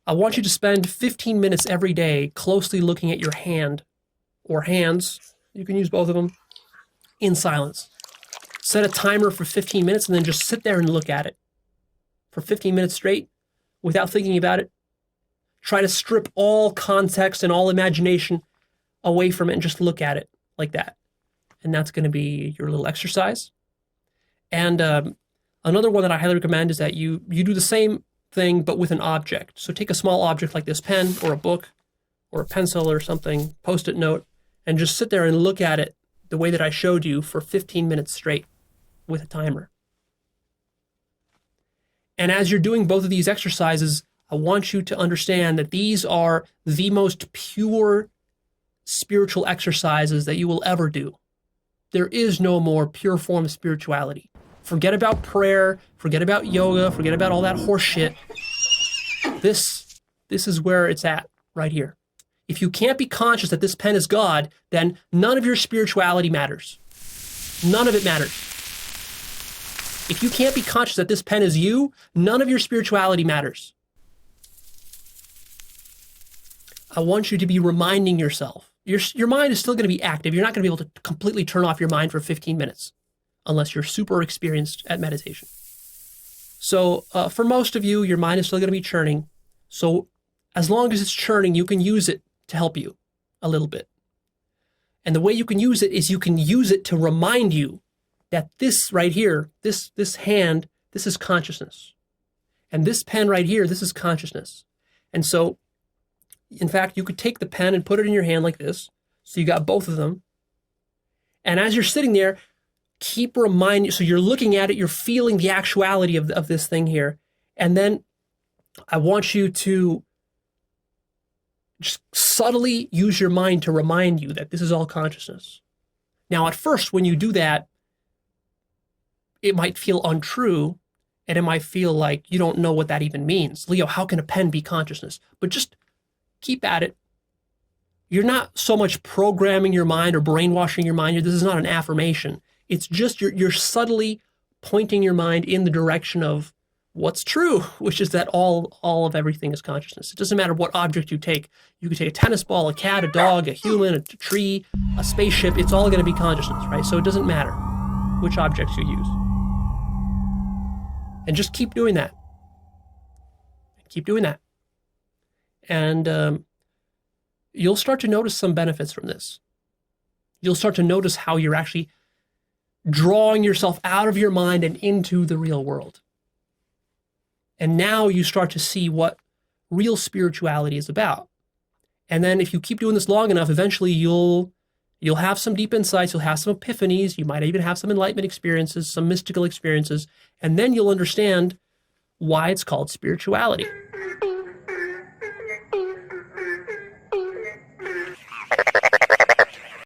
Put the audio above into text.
I want you to spend 15 minutes every day closely looking at your hand or hands, you can use both of them, in silence. Set a timer for 15 minutes and then just sit there and look at it for 15 minutes straight without thinking about it. Try to strip all context and all imagination away from it and just look at it like that. And that's going to be your little exercise. And another one that I highly recommend is that you do the same thing but with an object. So take a small object like this pen or a book or a pencil or something, post-it note, and just sit there and look at it the way that I showed you for 15 minutes straight with a timer. And as you're doing both of these exercises, I want you to understand that these are the most pure spiritual exercises that you will ever do. There is no more pure form of spirituality. Forget about prayer, forget about yoga, forget about all that horse shit. This is where it's at, right here. If you can't be conscious that this pen is God, then none of your spirituality matters. None of it matters. If you can't be conscious that this pen is you, none of your spirituality matters. I want you to be reminding yourself. Your mind is still going to be active. You're not going to be able to completely turn off your mind for 15 minutes unless you're super experienced at meditation. So for most of you, your mind is still going to be churning. So as long as it's churning, you can use it to help you a little bit. And the way you can use it is you can use it to remind you that this right here, this hand, this is consciousness. And this pen right here, this is consciousness. And so, in fact, you could take the pen and put it in your hand like this. So you got both of them. And as you're sitting there, keep reminding, so you're looking at it, you're feeling the actuality of this thing here. And then I want you to just subtly use your mind to remind you that this is all consciousness. Now, at first, when you do that, it might feel untrue, and it might feel like you don't know what that even means. Leo, how can a pen be consciousness? But just keep at it. You're not so much programming your mind or brainwashing your mind. This is not an affirmation. It's just you're subtly pointing your mind in the direction of what's true, which is that all of everything is consciousness. It doesn't matter what object you take. You could take a tennis ball, a cat, a dog, a human, a tree, a spaceship. It's all going to be consciousness, right? So it doesn't matter which objects you use. And just keep doing that. Keep doing that. And you'll start to notice some benefits from this. You'll start to notice how you're actually drawing yourself out of your mind and into the real world. And now you start to see what real spirituality is about. And then if you keep doing this long enough, eventually you'll have some deep insights, you'll have some epiphanies, you might even have some enlightenment experiences, some mystical experiences, and then you'll understand why it's called spirituality.